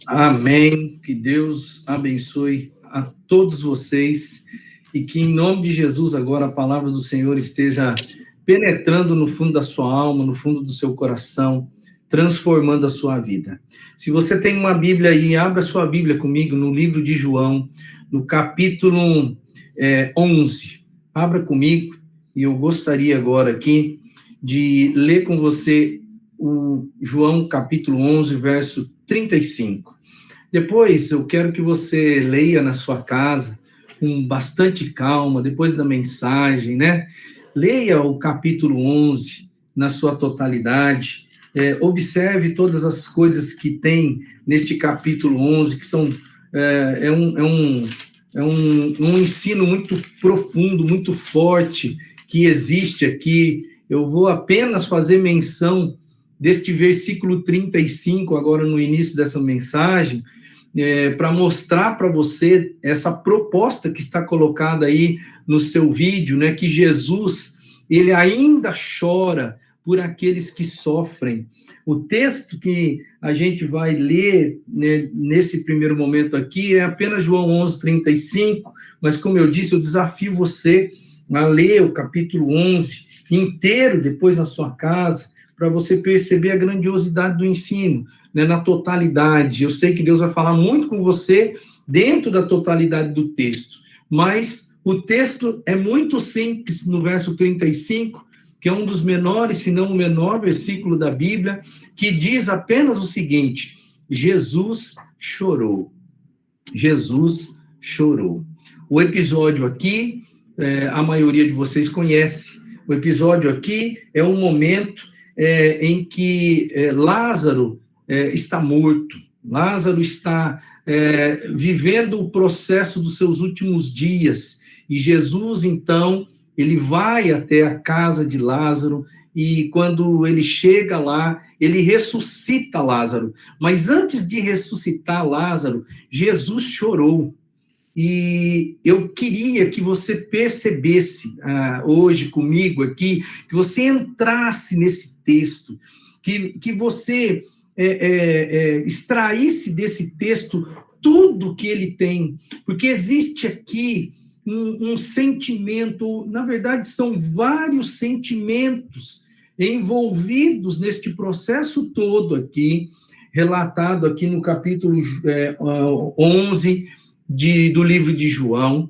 Amém. Que Deus abençoe a todos vocês e que, em nome de Jesus, agora a palavra do Senhor esteja penetrando no fundo da sua alma, no fundo do seu coração, transformando a sua vida. Se você tem uma Bíblia aí, abra sua Bíblia comigo no livro de João, no capítulo 11. Abra comigo e eu gostaria agora aqui de ler com você o João capítulo 11, verso 35. Depois eu quero que você leia na sua casa com bastante calma, depois da mensagem, né? Leia o capítulo 11 na sua totalidade, observe todas as coisas que tem neste capítulo 11, que são, um ensino muito profundo, muito forte, que existe aqui. Eu vou apenas fazer menção deste versículo 35, agora no início dessa mensagem, para mostrar para você essa proposta que está colocada aí no seu vídeo, né, que Jesus, ele ainda chora por aqueles que sofrem. O texto que a gente vai ler, né, nesse primeiro momento aqui é apenas João 11, 35, mas como eu disse, eu desafio você a ler o capítulo 11 inteiro depois na sua casa, para você perceber a grandiosidade do ensino, né, na totalidade. Eu sei que Deus vai falar muito com você dentro da totalidade do texto, mas o texto é muito simples no verso 35, que é um dos menores, se não o menor versículo da Bíblia, que diz apenas o seguinte: Jesus chorou. Jesus chorou. O episódio aqui, a maioria de vocês conhece. O episódio aqui é um momento em que Lázaro está morto. Lázaro está vivendo o processo dos seus últimos dias. E Jesus, então, ele vai até a casa de Lázaro, e quando ele chega lá, ele ressuscita Lázaro. Mas antes de ressuscitar Lázaro, Jesus chorou. E eu queria que você percebesse hoje comigo aqui, que você entrasse nesse texto, que você extraísse desse texto tudo que ele tem, porque existe aqui um sentimento, na verdade são vários sentimentos envolvidos neste processo todo aqui, relatado aqui no capítulo 11 do livro de João,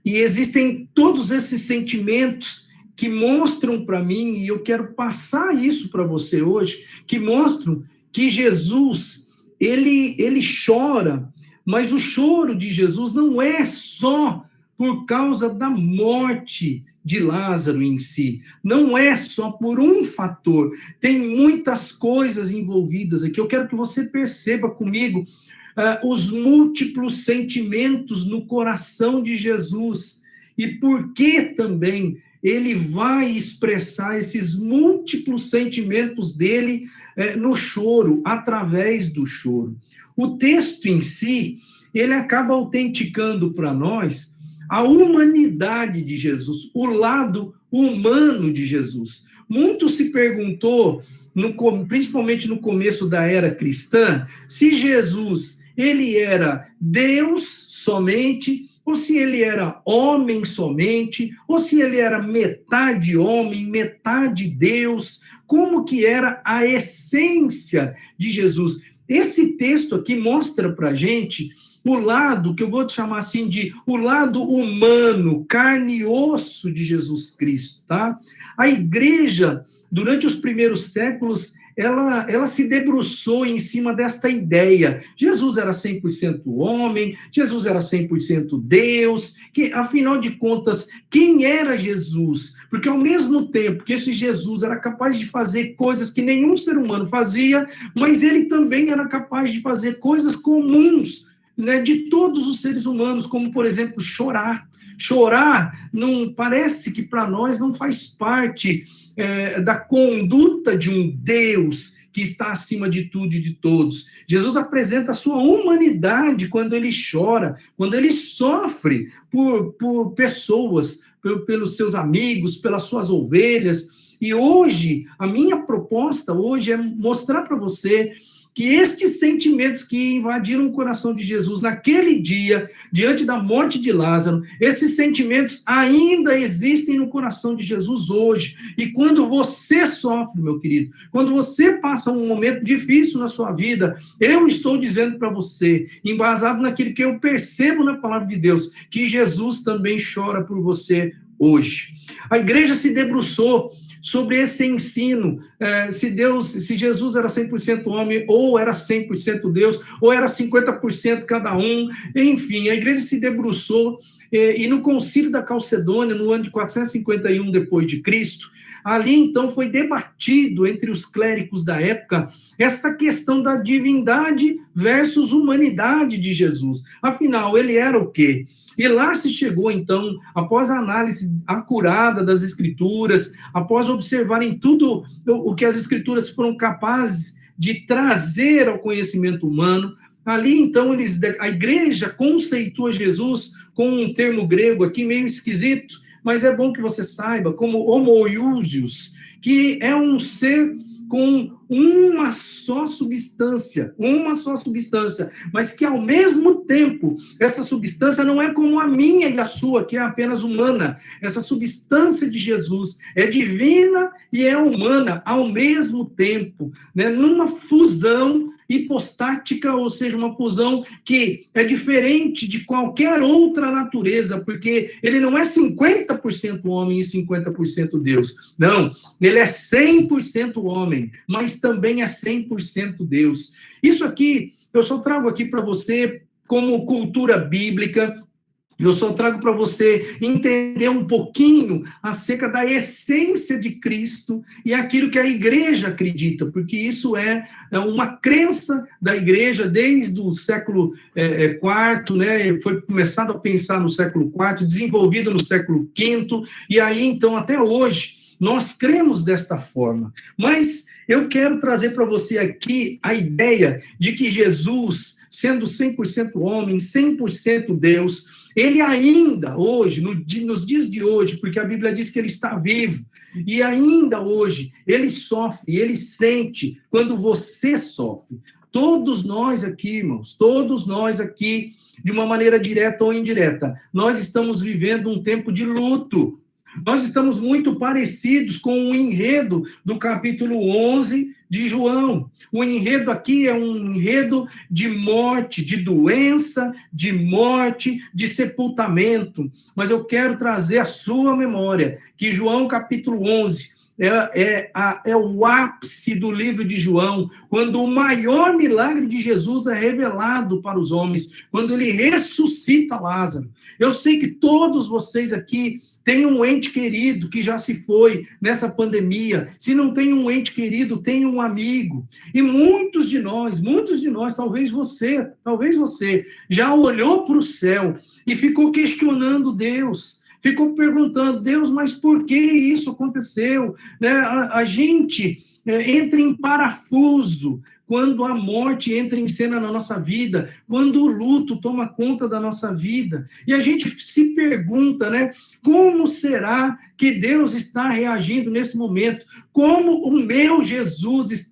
e existem todos esses sentimentos que mostram para mim, e eu quero passar isso para você hoje, que mostram que Jesus, ele chora, mas o choro de Jesus não é só por causa da morte de Lázaro em si, não é só por um fator, tem muitas coisas envolvidas aqui. Eu quero que você perceba comigo os múltiplos sentimentos no coração de Jesus, e por que também ele vai expressar esses múltiplos sentimentos dele no choro, através do choro. O texto em si, ele acaba autenticando para nós a humanidade de Jesus, o lado humano de Jesus. Muito se perguntou, principalmente no começo da era cristã, se Jesus ele era Deus somente, ou se ele era homem somente, ou se ele era metade homem, metade Deus, como que era a essência de Jesus. Esse texto aqui mostra para a gente o lado, que eu vou te chamar assim de o lado humano, carne e osso de Jesus Cristo, tá? A igreja, durante os primeiros séculos, ela se debruçou em cima desta ideia. Jesus era 100% homem, Jesus era 100% Deus, que, afinal de contas, quem era Jesus? Porque ao mesmo tempo que esse Jesus era capaz de fazer coisas que nenhum ser humano fazia, mas ele também era capaz de fazer coisas comuns, né, de todos os seres humanos, como, por exemplo, chorar. Chorar não parece que para nós não faz parte da conduta de um Deus que está acima de tudo e de todos. Jesus apresenta a sua humanidade quando ele chora, quando ele sofre por pessoas, pelos seus amigos, pelas suas ovelhas. E hoje, a minha proposta hoje é mostrar para você que estes sentimentos que invadiram o coração de Jesus naquele dia, diante da morte de Lázaro, esses sentimentos ainda existem no coração de Jesus hoje. E quando você sofre, meu querido, quando você passa um momento difícil na sua vida, eu estou dizendo para você, embasado naquilo que eu percebo na palavra de Deus, que Jesus também chora por você hoje. A igreja se debruçou sobre esse ensino, se Jesus era 100% homem, ou era 100% Deus, ou era 50% cada um, enfim, a igreja se debruçou, e no concílio da Calcedônia, no ano de 451 depois de Cristo, ali então foi debatido entre os clérigos da época essa questão da divindade versus humanidade de Jesus. Afinal, ele era o quê? E lá se chegou, então, após a análise acurada das Escrituras, após observarem tudo o que as Escrituras foram capazes de trazer ao conhecimento humano, ali, então, a igreja conceitua Jesus com um termo grego aqui meio esquisito, mas é bom que você saiba, como homoiousios, que é um ser com uma só substância, mas que ao mesmo tempo, essa substância não é como a minha e a sua, que é apenas humana. Essa substância de Jesus é divina e é humana ao mesmo tempo, né? Numa fusão hipostática, ou seja, uma fusão que é diferente de qualquer outra natureza, porque ele não é 50% homem e 50% Deus. Não, ele é 100% homem, mas também é 100% Deus. Isso aqui, eu só trago aqui para você como cultura bíblica. Eu só trago para você entender um pouquinho acerca da essência de Cristo e aquilo que a igreja acredita, porque isso é uma crença da igreja desde o século IV, né? Foi começado a pensar no século IV, desenvolvido no século V, e aí, então, até hoje, nós cremos desta forma. Mas eu quero trazer para você aqui a ideia de que Jesus, sendo 100% homem, 100% Deus, ele ainda hoje, nos dias de hoje, porque a Bíblia diz que ele está vivo, e ainda hoje, ele sofre, ele sente quando você sofre. Todos nós aqui, irmãos, todos nós aqui, de uma maneira direta ou indireta, nós estamos vivendo um tempo de luto. Nós estamos muito parecidos com o enredo do capítulo 11 de João. O enredo aqui é um enredo de morte, de doença, de morte, de sepultamento. Mas eu quero trazer à sua memória que João capítulo 11 é o ápice do livro de João, quando o maior milagre de Jesus é revelado para os homens, quando ele ressuscita Lázaro. Eu sei que todos vocês aqui tem um ente querido que já se foi nessa pandemia. Se não tem um ente querido, tem um amigo. E muitos de nós, talvez você, já olhou para o céu e ficou questionando Deus. Ficou perguntando, Deus, mas por que isso aconteceu? Né? A gente entra em parafuso quando a morte entra em cena na nossa vida, quando o luto toma conta da nossa vida. E a gente se pergunta, né? Como será que Deus está reagindo nesse momento? Como o meu Jesus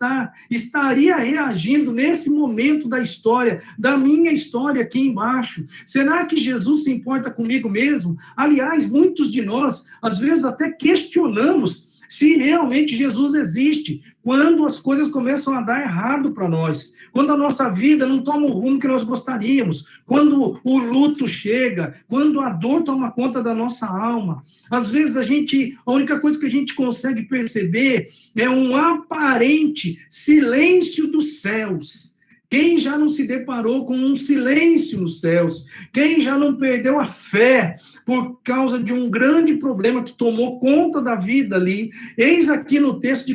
estaria reagindo nesse momento da história, da minha história aqui embaixo? Será que Jesus se importa comigo mesmo? Aliás, muitos de nós, às vezes, até questionamos se realmente Jesus existe, quando as coisas começam a dar errado para nós, quando a nossa vida não toma o rumo que nós gostaríamos, quando o luto chega, quando a dor toma conta da nossa alma. Às vezes a única coisa que a gente consegue perceber é um aparente silêncio dos céus. Quem já não se deparou com um silêncio nos céus? Quem já não perdeu a fé por causa de um grande problema que tomou conta da vida ali? Eis aqui no texto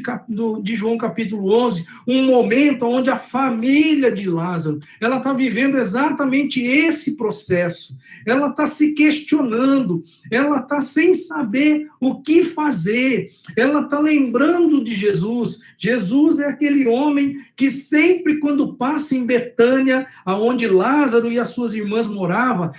de João capítulo 11, um momento onde a família de Lázaro, ela está vivendo exatamente esse processo. Ela está se questionando, ela está sem saber o que fazer, ela está lembrando de Jesus. Jesus é aquele homem que sempre quando passa em Betânia, aonde Lázaro e as suas irmãs moravam,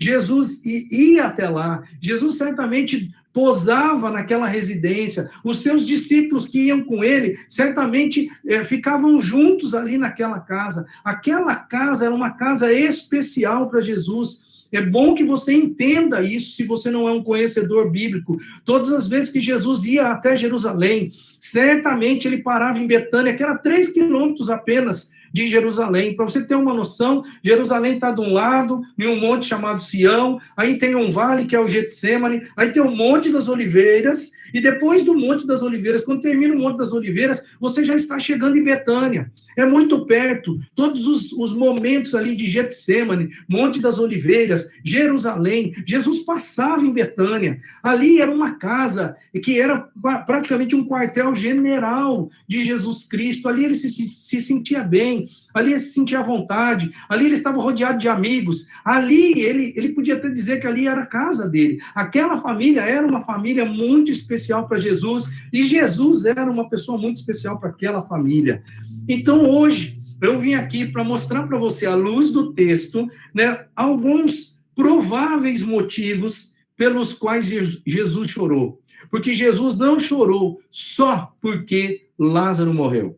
Jesus ia até lá. Jesus certamente posava naquela residência. Os seus discípulos que iam com ele, certamente ficavam juntos ali naquela casa. Aquela casa era uma casa especial para Jesus. É bom que você entenda isso, se você não é um conhecedor bíblico. Todas as vezes que Jesus ia até Jerusalém, certamente ele parava em Betânia, que era 3 quilômetros apenas de Jerusalém. Para você ter uma noção, Jerusalém está de um lado, em um monte chamado Sião, aí tem um vale que é o Getsêmani, aí tem o Monte das Oliveiras, e depois do Monte das Oliveiras, quando termina o Monte das Oliveiras, você já está chegando em Betânia. É muito perto. Todos os momentos ali de Getsêmani, Monte das Oliveiras, Jerusalém, Jesus passava em Betânia. Ali era uma casa que era praticamente um quartel-general de Jesus Cristo. Ali ele se sentia bem, ali ele se sentia à vontade, ali ele estava rodeado de amigos, ali ele podia até dizer que ali era a casa dele. Aquela família era uma família muito especial para Jesus, e Jesus era uma pessoa muito especial para aquela família. Então, hoje, eu vim aqui para mostrar para você, à luz do texto, né, alguns prováveis motivos pelos quais Jesus chorou. Porque Jesus não chorou só porque Lázaro morreu.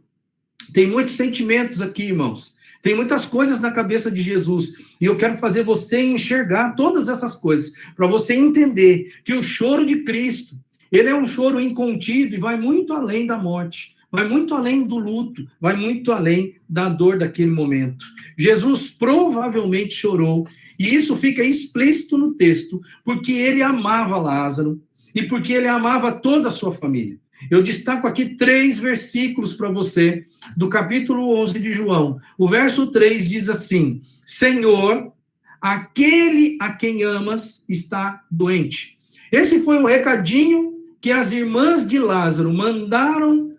Tem muitos sentimentos aqui, irmãos. Tem muitas coisas na cabeça de Jesus. E eu quero fazer você enxergar todas essas coisas, para você entender que o choro de Cristo, ele é um choro incontido e vai muito além da morte. Vai muito além do luto, vai muito além da dor daquele momento. Jesus provavelmente chorou, e isso fica explícito no texto, porque ele amava Lázaro e porque ele amava toda a sua família. Eu destaco aqui 3 versículos para você, do capítulo 11 de João. O verso 3 diz assim: Senhor, aquele a quem amas está doente. Esse foi o recadinho que as irmãs de Lázaro mandaram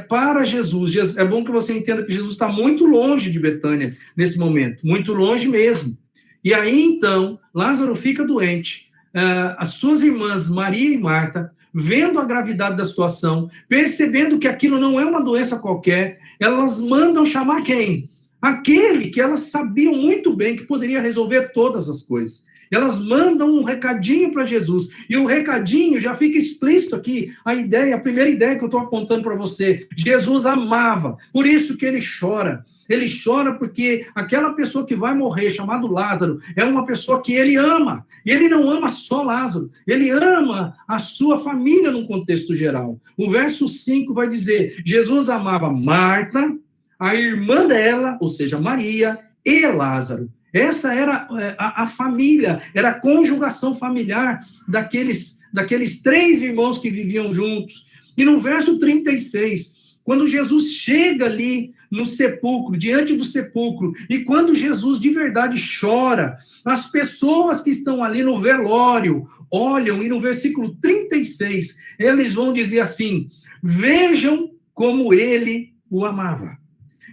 para Jesus. É bom que você entenda que Jesus está muito longe de Betânia nesse momento, muito longe mesmo. E aí, então, Lázaro fica doente. As suas irmãs, Maria e Marta, vendo a gravidade da situação, percebendo que aquilo não é uma doença qualquer, elas mandam chamar quem? Aquele que elas sabiam muito bem que poderia resolver todas as coisas. Elas mandam um recadinho para Jesus, e o recadinho já fica explícito aqui, a primeira ideia que eu estou apontando para você: Jesus amava, por isso que ele chora. Ele chora porque aquela pessoa que vai morrer, chamado Lázaro, é uma pessoa que ele ama. E ele não ama só Lázaro, ele ama a sua família num contexto geral. O verso 5 vai dizer: Jesus amava Marta, a irmã dela, ou seja, Maria, e Lázaro. Essa era a família, era a conjugação familiar daqueles 3 irmãos que viviam juntos. E no verso 36, quando Jesus chega ali no sepulcro, diante do sepulcro, e quando Jesus de verdade chora, as pessoas que estão ali no velório olham, e no versículo 36, eles vão dizer assim: vejam como ele o amava.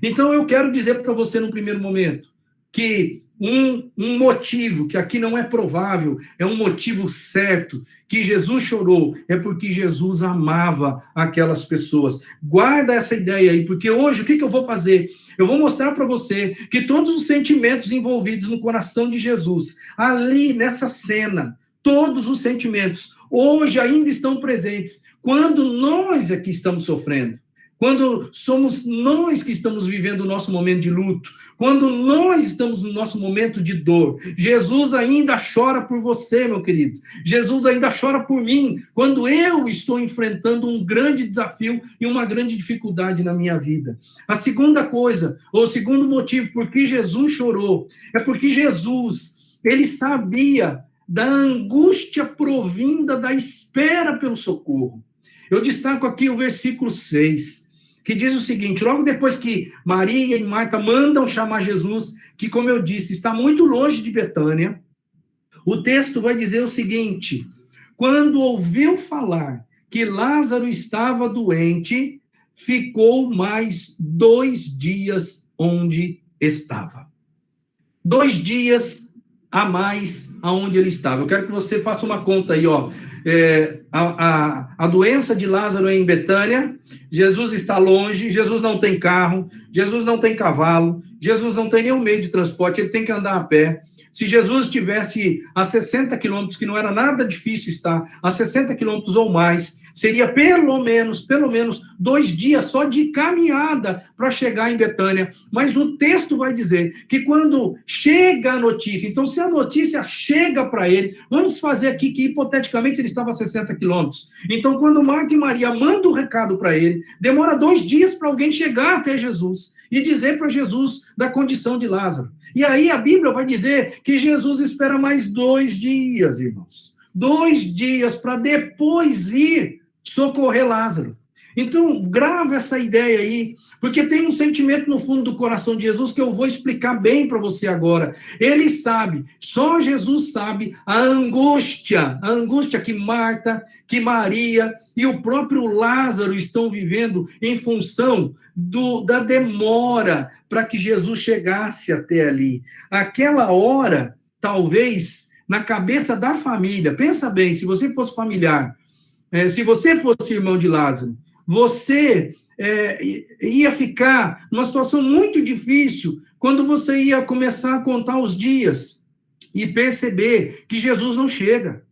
Então eu quero dizer para você no primeiro momento que um motivo que aqui não é provável, é um motivo certo, que Jesus chorou, é porque Jesus amava aquelas pessoas. Guarda essa ideia aí, porque hoje o que eu vou fazer? Eu vou mostrar para você que todos os sentimentos envolvidos no coração de Jesus, ali nessa cena, todos os sentimentos, hoje ainda estão presentes, quando nós aqui estamos sofrendo. Quando somos nós que estamos vivendo o nosso momento de luto, quando nós estamos no nosso momento de dor, Jesus ainda chora por você, meu querido. Jesus ainda chora por mim, quando eu estou enfrentando um grande desafio e uma grande dificuldade na minha vida. A segunda coisa, ou o segundo motivo por que Jesus chorou, é porque Jesus, ele sabia da angústia provinda da espera pelo socorro. Eu destaco aqui o versículo 6, que diz o seguinte: logo depois que Maria e Marta mandam chamar Jesus, que, como eu disse, está muito longe de Betânia, o texto vai dizer o seguinte: quando ouviu falar que Lázaro estava doente, ficou mais 2 dias onde estava. 2 dias a mais aonde ele estava. Eu quero que você faça uma conta aí, ó. A doença de Lázaro é em Betânia, Jesus está longe, Jesus não tem carro, Jesus não tem cavalo, Jesus não tem nenhum meio de transporte, ele tem que andar a pé. Se Jesus estivesse a 60 quilômetros, que não era nada difícil estar, a 60 quilômetros ou mais, seria pelo menos 2 dias só de caminhada para chegar em Betânia. Mas o texto vai dizer que quando chega a notícia, então se a notícia chega para ele, vamos fazer aqui que hipoteticamente ele estava a 60 quilômetros. Então quando Marta e Maria mandam o recado para ele, demora 2 dias para alguém chegar até Jesus e dizer para Jesus da condição de Lázaro. E aí a Bíblia vai dizer que Jesus espera mais 2 dias, irmãos. 2 dias para depois ir socorrer Lázaro. Então, grava essa ideia aí, porque tem um sentimento no fundo do coração de Jesus que eu vou explicar bem para você agora. Ele sabe, só Jesus sabe a angústia que Marta, que Maria e o próprio Lázaro estão vivendo em função da demora para que Jesus chegasse até ali. Aquela hora, talvez, na cabeça da família, pensa bem, se você fosse familiar, se você fosse irmão de Lázaro, você ia ficar numa situação muito difícil quando você ia começar a contar os dias e perceber que Jesus não chega,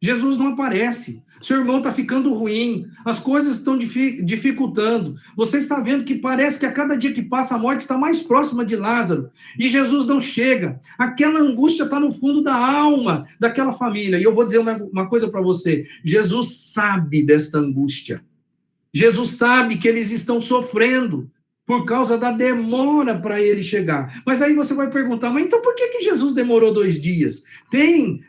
Jesus não aparece, seu irmão está ficando ruim, as coisas estão dificultando, você está vendo que parece que a cada dia que passa a morte está mais próxima de Lázaro, e Jesus não chega, aquela angústia está no fundo da alma daquela família, e eu vou dizer uma coisa para você, Jesus sabe desta angústia, Jesus sabe que eles estão sofrendo por causa da demora para ele chegar. Mas aí você vai perguntar, mas então por que Jesus demorou 2 dias? Tem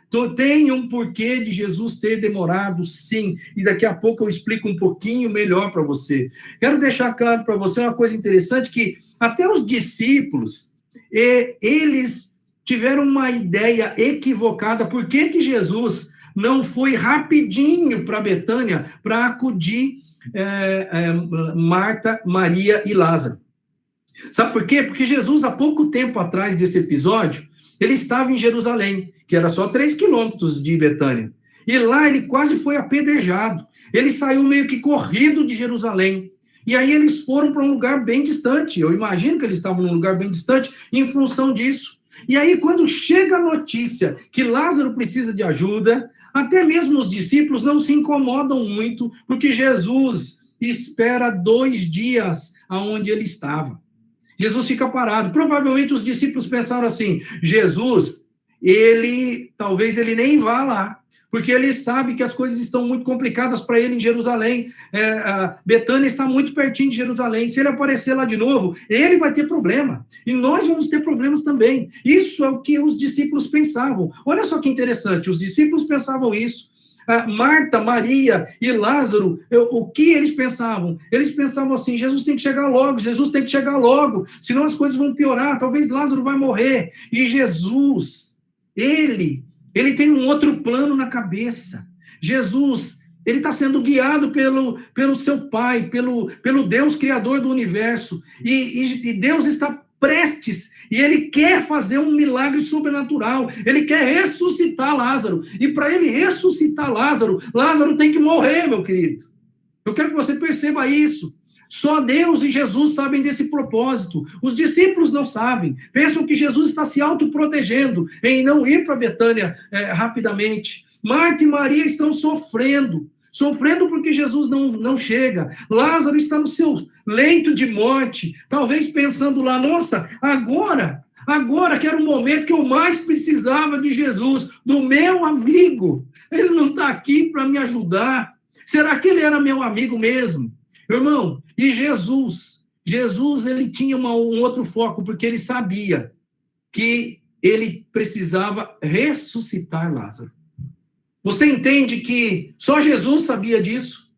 um porquê de Jesus ter demorado, sim. E daqui a pouco eu explico um pouquinho melhor para você. Quero deixar claro para você uma coisa interessante, que até os discípulos, eles tiveram uma ideia equivocada. Por que Jesus não foi rapidinho para Betânia para acudir Marta, Maria e Lázaro? Sabe por quê? Porque Jesus, há pouco tempo atrás desse episódio, ele estava em Jerusalém, que era só 3 quilômetros de Betânia. E lá ele quase foi apedrejado. Ele saiu meio que corrido de Jerusalém. E aí eles foram para um lugar bem distante. Eu imagino que eles estavam num lugar bem distante em função disso. E aí, quando chega a notícia que Lázaro precisa de ajuda, até mesmo os discípulos não se incomodam muito, porque Jesus espera 2 dias aonde ele estava. Jesus fica parado. Provavelmente os discípulos pensaram assim, Jesus, talvez ele nem vá lá, porque ele sabe que as coisas estão muito complicadas para ele em Jerusalém. Betânia está muito pertinho de Jerusalém. Se ele aparecer lá de novo, ele vai ter problema. E nós vamos ter problemas também. Isso é o que os discípulos pensavam. Olha só que interessante, os discípulos pensavam isso. Marta, Maria e Lázaro, o que eles pensavam? Eles pensavam assim, Jesus tem que chegar logo, senão as coisas vão piorar, talvez Lázaro vai morrer. E Jesus, ele tem um outro plano na cabeça. Jesus, ele está sendo guiado pelo seu Pai, pelo Deus Criador do universo, e Deus está prestes, e ele quer fazer um milagre sobrenatural, ele quer ressuscitar Lázaro, e para ele ressuscitar Lázaro tem que morrer, meu querido. Eu quero que você perceba isso. Só Deus e Jesus sabem desse propósito. Os discípulos não sabem. Pensam que Jesus está se autoprotegendo em não ir para Betânia rapidamente. Marta e Maria estão sofrendo porque Jesus não chega. Lázaro está no seu leito de morte, talvez pensando lá, nossa, agora que era o momento que eu mais precisava de Jesus, do meu amigo. Ele não está aqui para me ajudar. Será que ele era meu amigo mesmo? Irmão, e Jesus, ele tinha um outro foco, porque ele sabia que ele precisava ressuscitar Lázaro. Você entende que só Jesus sabia disso,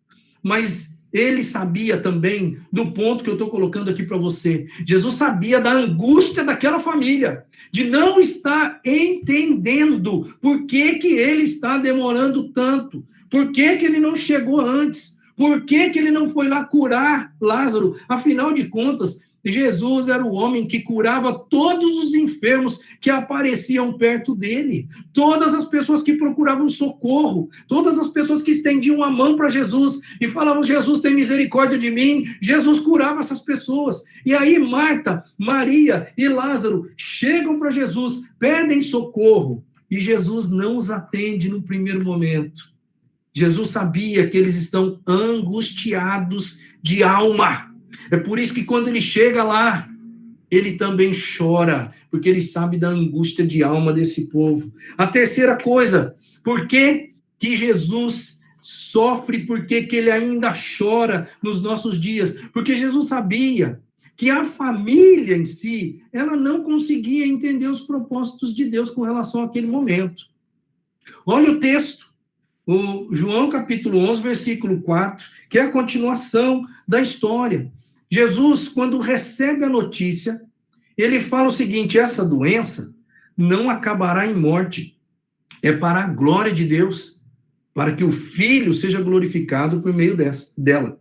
mas ele sabia também do ponto que eu estou colocando aqui para você. Jesus sabia da angústia daquela família, de não estar entendendo por que ele está demorando tanto, por que ele não chegou antes, por que ele não foi lá curar Lázaro? Afinal de contas, Jesus era o homem que curava todos os enfermos que apareciam perto dele, todas as pessoas que procuravam socorro, todas as pessoas que estendiam a mão para Jesus e falavam: Jesus, tem misericórdia de mim. Jesus curava essas pessoas. E aí Marta, Maria e Lázaro chegam para Jesus, pedem socorro, e Jesus não os atende no primeiro momento. Jesus sabia que eles estão angustiados de alma. É por isso que quando ele chega lá, ele também chora, porque ele sabe da angústia de alma desse povo. A terceira coisa, por que que Jesus sofre, por que que ele ainda chora nos nossos dias? Porque Jesus sabia que a família em si, ela não conseguia entender os propósitos de Deus com relação àquele momento. Olha o texto. O João capítulo 11, versículo 4, que é a continuação da história. Jesus, quando recebe a notícia, ele fala o seguinte: essa doença não acabará em morte, é para a glória de Deus, para que o Filho seja glorificado por meio dela.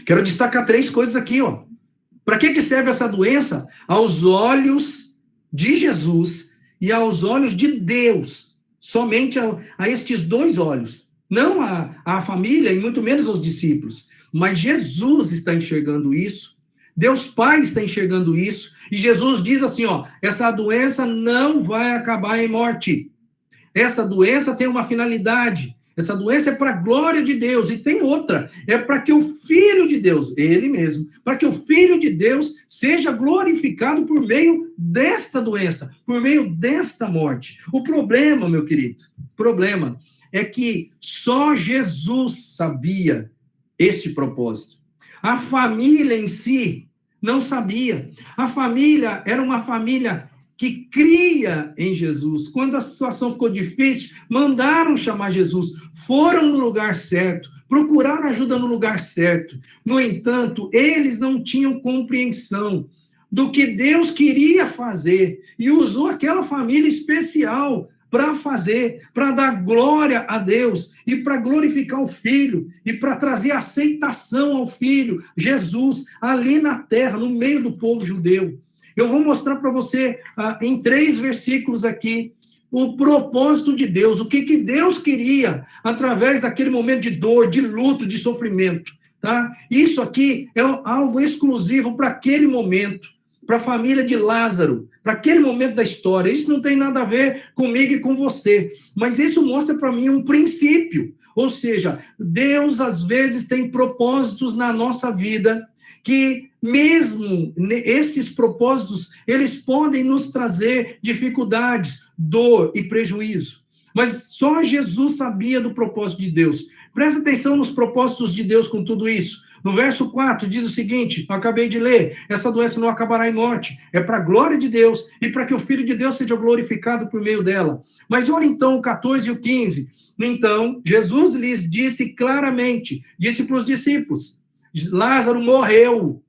Quero destacar 3 coisas aqui, ó. Para que serve essa doença? Aos olhos de Jesus e aos olhos de Deus. Somente a estes 2 olhos, não a família e muito menos aos discípulos, mas Jesus está enxergando isso, Deus Pai está enxergando isso, e Jesus diz assim, ó: essa doença não vai acabar em morte, essa doença tem uma finalidade, essa doença é para a glória de Deus, e tem outra, é para que o Filho de Deus, ele mesmo, para que o Filho de Deus seja glorificado por meio desta doença, por meio desta morte. O problema, meu querido, problema é que só Jesus sabia este propósito. A família em si não sabia. A família era uma família que cria em Jesus. Quando a situação ficou difícil, mandaram chamar Jesus, foram no lugar certo, procuraram ajuda no lugar certo. No entanto, eles não tinham compreensão do que Deus queria fazer e usou aquela família especial para fazer, para dar glória a Deus e para glorificar o Filho e para trazer aceitação ao Filho, Jesus, ali na terra, no meio do povo judeu. Eu vou mostrar para você, em 3 versículos aqui, o propósito de Deus, o que Deus queria através daquele momento de dor, de luto, de sofrimento. Tá? Isso aqui é algo exclusivo para aquele momento, para a família de Lázaro, para aquele momento da história. Isso não tem nada a ver comigo e com você, mas isso mostra para mim um princípio. Ou seja, Deus às vezes tem propósitos na nossa vida que mesmo esses propósitos, eles podem nos trazer dificuldades, dor e prejuízo. Mas só Jesus sabia do propósito de Deus. Presta atenção nos propósitos de Deus com tudo isso. No verso 4 diz o seguinte, eu acabei de ler: essa doença não acabará em morte, é para a glória de Deus e para que o Filho de Deus seja glorificado por meio dela. Mas olha então o 14 e o 15. Então, Jesus lhes disse claramente, disse para os discípulos: Lázaro morreu,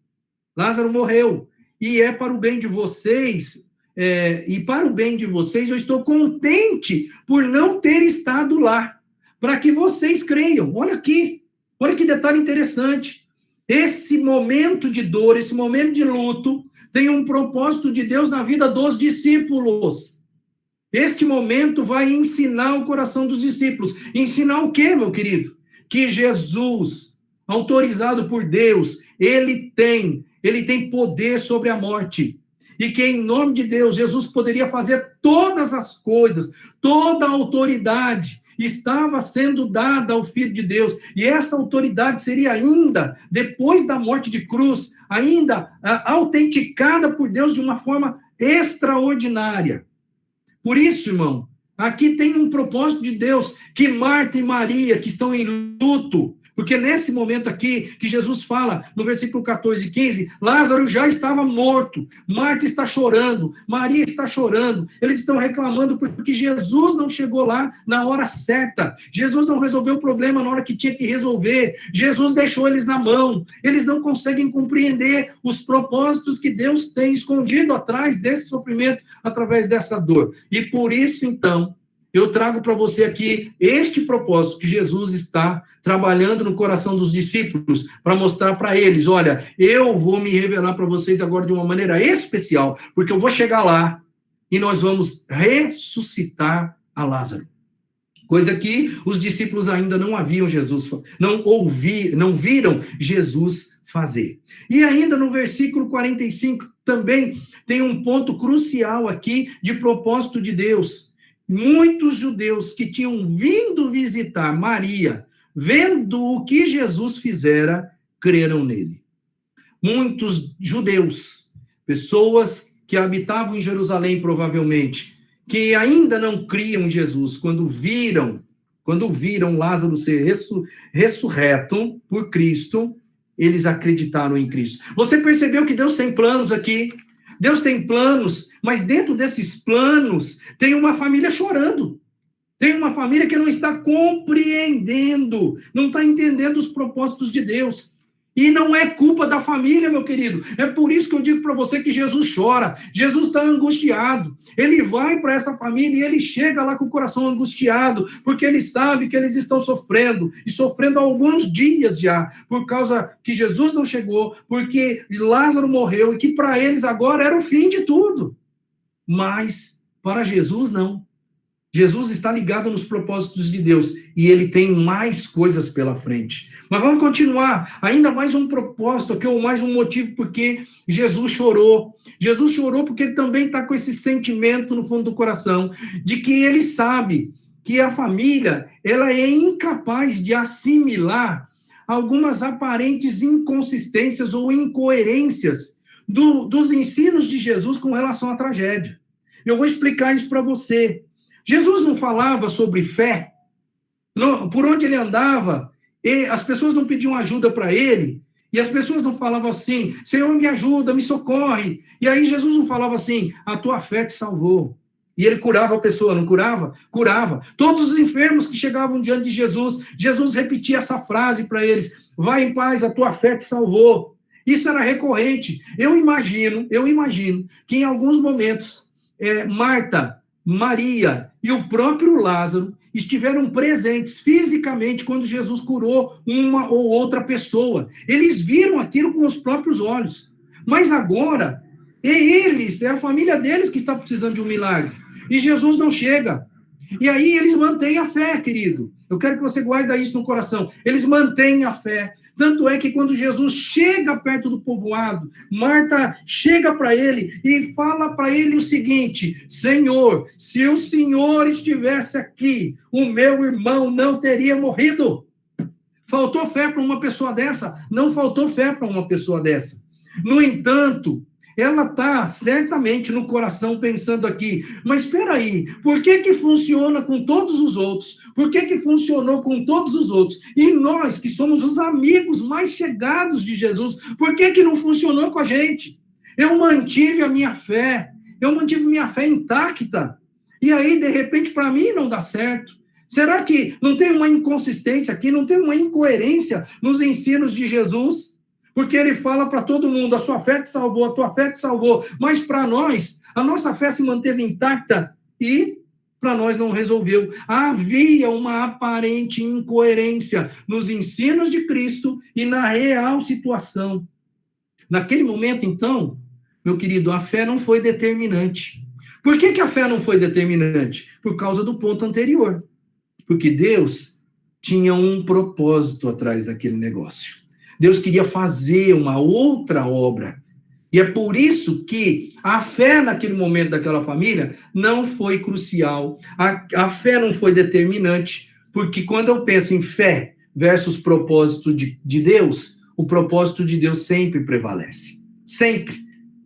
e é para o bem de vocês, e para o bem de vocês eu estou contente por não ter estado lá, para que vocês creiam. Olha aqui, olha que detalhe interessante. Esse momento de dor, esse momento de luto, tem um propósito de Deus na vida dos discípulos. Este momento vai ensinar o coração dos discípulos. Ensinar o quê, meu querido? Que Jesus, autorizado por Deus, ele tem poder sobre a morte. E que em nome de Deus, Jesus poderia fazer todas as coisas, toda a autoridade estava sendo dada ao Filho de Deus. E essa autoridade seria ainda, depois da morte de cruz, ainda autenticada por Deus de uma forma extraordinária. Por isso, irmão, aqui tem um propósito de Deus, que Marta e Maria, que estão em luto, porque nesse momento aqui, que Jesus fala, no versículo 14 e 15, Lázaro já estava morto, Marta está chorando, Maria está chorando, eles estão reclamando porque Jesus não chegou lá na hora certa, Jesus não resolveu o problema na hora que tinha que resolver, Jesus deixou eles na mão, eles não conseguem compreender os propósitos que Deus tem escondido atrás desse sofrimento, através dessa dor. E por isso, então, eu trago para você aqui este propósito que Jesus está trabalhando no coração dos discípulos, para mostrar para eles, olha, eu vou me revelar para vocês agora de uma maneira especial, porque eu vou chegar lá e nós vamos ressuscitar a Lázaro. Coisa que os discípulos ainda não haviam não viram Jesus fazer. E ainda no versículo 45 também tem um ponto crucial aqui de propósito de Deus. Muitos judeus que tinham vindo visitar Maria, vendo o que Jesus fizera, creram nele. Muitos judeus, pessoas que habitavam em Jerusalém provavelmente, que ainda não criam em Jesus, quando viram Lázaro ser ressurreto por Cristo, eles acreditaram em Cristo. Você percebeu que Deus tem planos aqui? Deus tem planos, mas dentro desses planos tem uma família chorando. Tem uma família que não está compreendendo, não está entendendo os propósitos de Deus. E não é culpa da família, meu querido. É por isso que eu digo para você que Jesus chora. Jesus está angustiado. Ele vai para essa família e ele chega lá com o coração angustiado, porque ele sabe que eles estão sofrendo, e sofrendo há alguns dias já, por causa que Jesus não chegou, porque Lázaro morreu, e que para eles agora era o fim de tudo. Mas para Jesus, não. Jesus está ligado nos propósitos de Deus e ele tem mais coisas pela frente. Mas vamos continuar. Ainda mais um propósito aqui, ou mais um motivo porque Jesus chorou. Jesus chorou porque ele também está com esse sentimento no fundo do coração de que ele sabe que a família ela é incapaz de assimilar algumas aparentes inconsistências ou incoerências dos ensinos de Jesus com relação à tragédia. Eu vou explicar isso para você. Jesus não falava sobre fé, não, por onde ele andava, as pessoas não pediam ajuda para ele, e as pessoas não falavam assim, Senhor, me ajuda, me socorre. E aí Jesus não falava assim, a tua fé te salvou. E ele curava a pessoa, não curava? Curava. Todos os enfermos que chegavam diante de Jesus, Jesus repetia essa frase para eles, vai em paz, a tua fé te salvou. Isso era recorrente. Eu imagino que em alguns momentos, Marta, Maria e o próprio Lázaro estiveram presentes fisicamente quando Jesus curou uma ou outra pessoa. Eles viram aquilo com os próprios olhos. Mas agora, é a família deles que está precisando de um milagre. E Jesus não chega. E aí eles mantêm a fé, querido. Eu quero que você guarde isso no coração. Eles mantêm a fé. Tanto é que quando Jesus chega perto do povoado, Marta chega para ele e fala para ele o seguinte, Senhor, se o Senhor estivesse aqui, o meu irmão não teria morrido. Faltou fé para uma pessoa dessa? Não faltou fé para uma pessoa dessa. No entanto, ela está certamente no coração pensando aqui, mas espera aí, por que funciona com todos os outros? Por que funcionou com todos os outros? E nós, que somos os amigos mais chegados de Jesus, por que não funcionou com a gente? Eu mantive minha fé intacta, e aí, de repente, para mim não dá certo. Será que não tem uma inconsistência aqui, não tem uma incoerência nos ensinos de Jesus? Porque ele fala para todo mundo, a sua fé te salvou, a tua fé te salvou. Mas para nós, a nossa fé se manteve intacta e para nós não resolveu. Havia uma aparente incoerência nos ensinos de Cristo e na real situação. Naquele momento, então, meu querido, a fé não foi determinante. Por que a fé não foi determinante? Por causa do ponto anterior. Porque Deus tinha um propósito atrás daquele negócio. Deus queria fazer uma outra obra. E é por isso que a fé naquele momento daquela família não foi crucial. A fé não foi determinante. Porque quando eu penso em fé versus propósito de Deus, o propósito de Deus sempre prevalece. Sempre.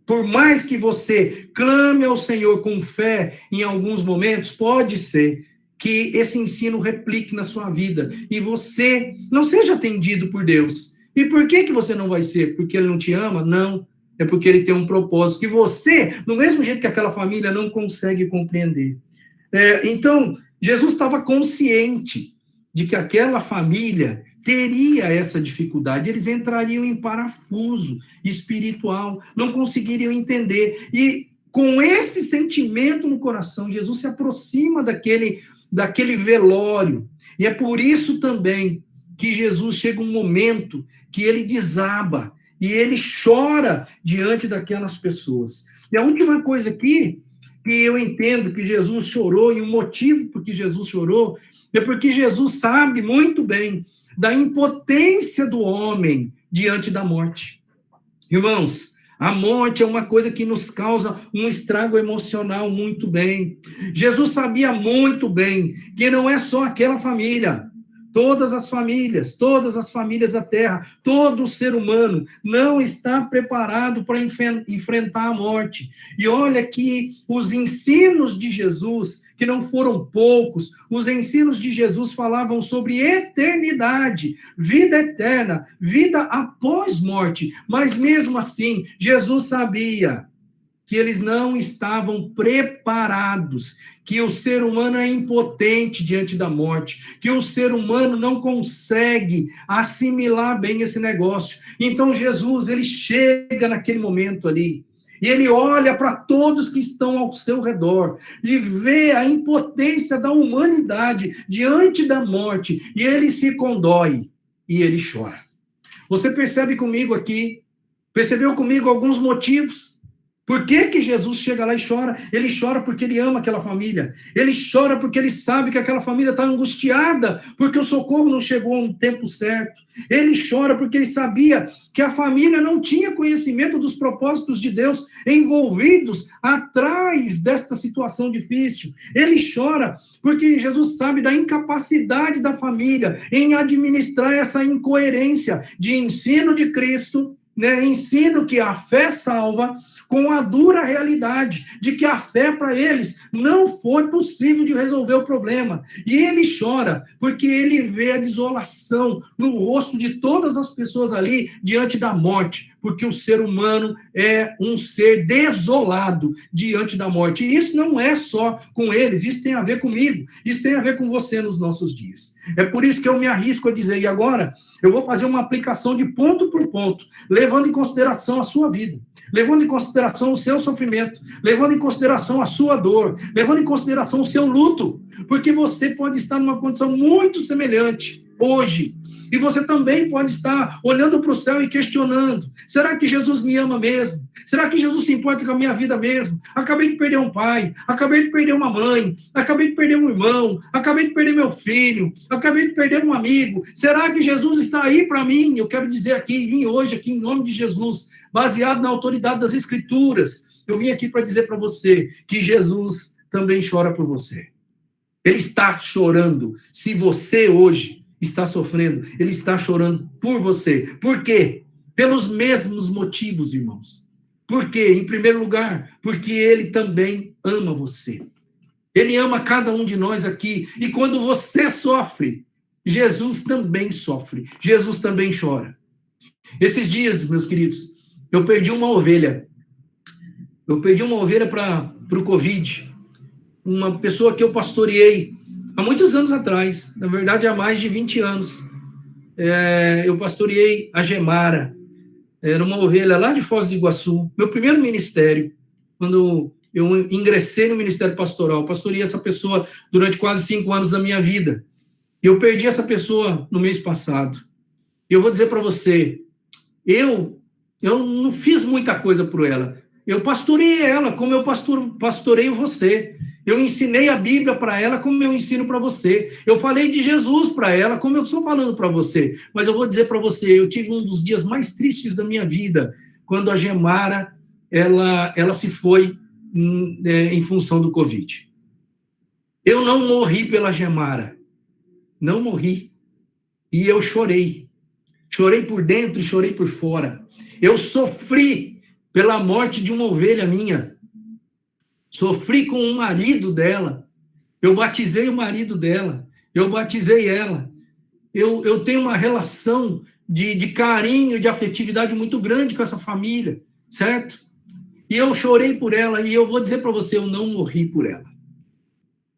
Por mais que você clame ao Senhor com fé em alguns momentos, pode ser que esse ensino replique na sua vida e você não seja atendido por Deus. E por que você não vai ser? Porque ele não te ama? Não. É porque ele tem um propósito que você, do mesmo jeito que aquela família, não consegue compreender. Então, Jesus estava consciente de que aquela família teria essa dificuldade, eles entrariam em parafuso espiritual, não conseguiriam entender. E com esse sentimento no coração, Jesus se aproxima daquele velório. E é por isso também que Jesus chega um momento que ele desaba e ele chora diante daquelas pessoas. E a última coisa aqui que eu entendo que Jesus chorou, e o motivo por que Jesus chorou, é porque Jesus sabe muito bem da impotência do homem diante da morte. Irmãos, a morte é uma coisa que nos causa um estrago emocional muito bem. Jesus sabia muito bem que não é só aquela família. Todas as famílias da terra, todo ser humano não está preparado para enfrentar a morte. E olha que os ensinos de Jesus, que não foram poucos, os ensinos de Jesus falavam sobre eternidade, vida eterna, vida após morte. Mas mesmo assim, Jesus sabia que eles não estavam preparados, que o ser humano é impotente diante da morte, que o ser humano não consegue assimilar bem esse negócio. Então Jesus, ele chega naquele momento ali, e ele olha para todos que estão ao seu redor e vê a impotência da humanidade diante da morte, e ele se condói e ele chora. Você percebe comigo aqui, percebeu comigo alguns motivos? Por que Jesus chega lá e chora? Ele chora porque ele ama aquela família. Ele chora porque ele sabe que aquela família está angustiada, porque o socorro não chegou no tempo certo. Ele chora porque ele sabia que a família não tinha conhecimento dos propósitos de Deus envolvidos atrás desta situação difícil. Ele chora porque Jesus sabe da incapacidade da família em administrar essa incoerência de ensino de Cristo, né? Ensino que a fé salva, com a dura realidade de que a fé para eles não foi possível de resolver o problema. E ele chora porque ele vê a desolação no rosto de todas as pessoas ali diante da morte, porque o ser humano é um ser desolado diante da morte. E isso não é só com eles, isso tem a ver comigo, isso tem a ver com você nos nossos dias. É por isso que eu me arrisco a dizer, e agora eu vou fazer uma aplicação de ponto por ponto, levando em consideração a sua vida, levando em consideração o seu sofrimento, levando em consideração a sua dor, levando em consideração o seu luto, porque você pode estar numa condição muito semelhante hoje, e você também pode estar olhando para o céu e questionando, será que Jesus me ama mesmo? Será que Jesus se importa com a minha vida mesmo? Acabei de perder um pai, acabei de perder uma mãe, acabei de perder um irmão, acabei de perder meu filho, acabei de perder um amigo, será que Jesus está aí para mim? Eu quero dizer aqui, vim hoje aqui em nome de Jesus, baseado na autoridade das Escrituras, eu vim aqui para dizer para você que Jesus também chora por você. Ele está chorando. Se você hoje está sofrendo, ele está chorando por você. Por quê? Pelos mesmos motivos, irmãos. Por quê? Em primeiro lugar, porque ele também ama você. Ele ama cada um de nós aqui. E quando você sofre, Jesus também sofre. Jesus também chora. Esses dias, meus queridos, eu perdi uma ovelha. Eu perdi uma ovelha para o Covid. Uma pessoa que eu pastoreei há muitos anos atrás, na verdade há mais de 20 anos. Eu pastoreei a Gemara, era uma ovelha lá de Foz do Iguaçu, meu primeiro ministério, quando eu ingressei no ministério pastoral, pastoreei essa pessoa durante quase 5 anos da minha vida, e eu perdi essa pessoa no mês passado. E eu vou dizer para você, eu não fiz muita coisa por ela, eu pastoreei ela como eu pastoreio você. Eu ensinei a Bíblia para ela como eu ensino para você. Eu falei de Jesus para ela como eu estou falando para você. Mas eu vou dizer para você, eu tive um dos dias mais tristes da minha vida, quando a Gemara, ela se foi em função do Covid. Eu não morri pela Gemara. Não morri. E eu chorei. Chorei por dentro e chorei por fora. Eu sofri pela morte de uma ovelha minha. Sofri com o marido dela. Eu batizei o marido dela. Eu batizei ela. Eu tenho uma relação de carinho, de afetividade muito grande com essa família, certo? E eu chorei por ela, e eu vou dizer para você, eu não morri por ela.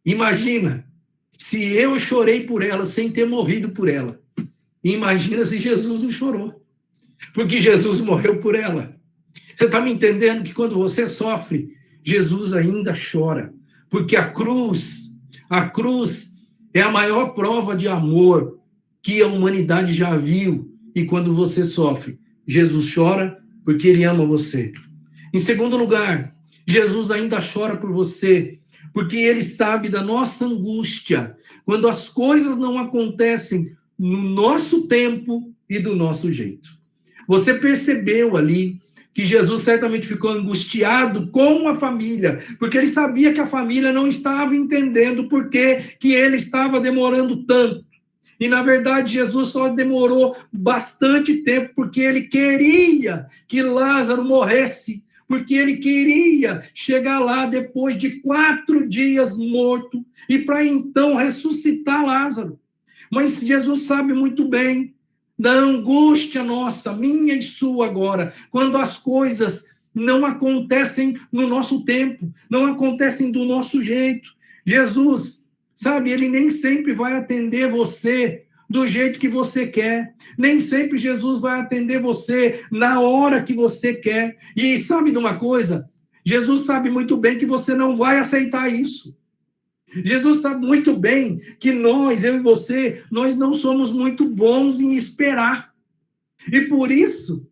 Imagina, se eu chorei por ela sem ter morrido por ela. Imagina se Jesus não chorou. Porque Jesus morreu por ela. Você está me entendendo que quando você sofre, Jesus ainda chora. Porque a cruz A cruz é a maior prova de amor que a humanidade já viu. E quando você sofre, Jesus chora porque ele ama você. Em segundo lugar, Jesus ainda chora por você, porque ele sabe da nossa angústia, quando as coisas não acontecem no nosso tempo e do nosso jeito. Você percebeu ali que Jesus certamente ficou angustiado com a família, porque ele sabia que a família não estava entendendo por que ele estava demorando tanto. E, na verdade, Jesus só demorou bastante tempo porque ele queria que Lázaro morresse, porque ele queria chegar lá depois de 4 dias morto e para então ressuscitar Lázaro. Mas Jesus sabe muito bem da angústia nossa, minha e sua agora, quando as coisas não acontecem no nosso tempo, não acontecem do nosso jeito. Jesus, sabe, ele nem sempre vai atender você do jeito que você quer. Nem sempre Jesus vai atender você na hora que você quer. E sabe de uma coisa? Jesus sabe muito bem que você não vai aceitar isso. Jesus sabe muito bem que nós, eu e você, nós não somos muito bons em esperar. E por isso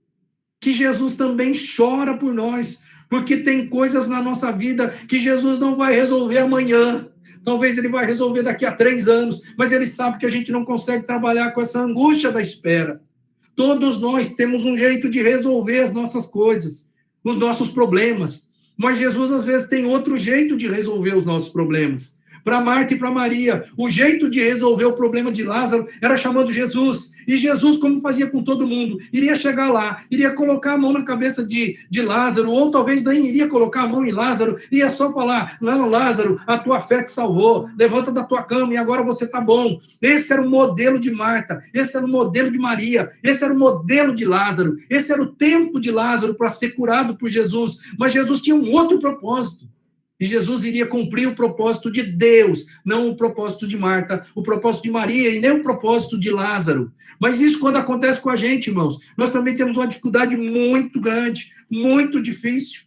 que Jesus também chora por nós, porque tem coisas na nossa vida que Jesus não vai resolver amanhã. Talvez ele vai resolver daqui a 3 anos, mas ele sabe que a gente não consegue trabalhar com essa angústia da espera. Todos nós temos um jeito de resolver as nossas coisas, os nossos problemas, mas Jesus às vezes tem outro jeito de resolver os nossos problemas. Para Marta e para Maria, o jeito de resolver o problema de Lázaro era chamando Jesus. E Jesus, como fazia com todo mundo, iria chegar lá, iria colocar a mão na cabeça de Lázaro, ou talvez nem iria colocar a mão em Lázaro, ia só falar: não, Lázaro, a tua fé te salvou, levanta da tua cama e agora você está bom. Esse era o modelo de Marta, esse era o modelo de Maria, esse era o modelo de Lázaro, esse era o tempo de Lázaro para ser curado por Jesus. Mas Jesus tinha um outro propósito. E Jesus iria cumprir o propósito de Deus, não o propósito de Marta, o propósito de Maria e nem o propósito de Lázaro. Mas isso quando acontece com a gente, irmãos, nós também temos uma dificuldade muito grande, muito difícil.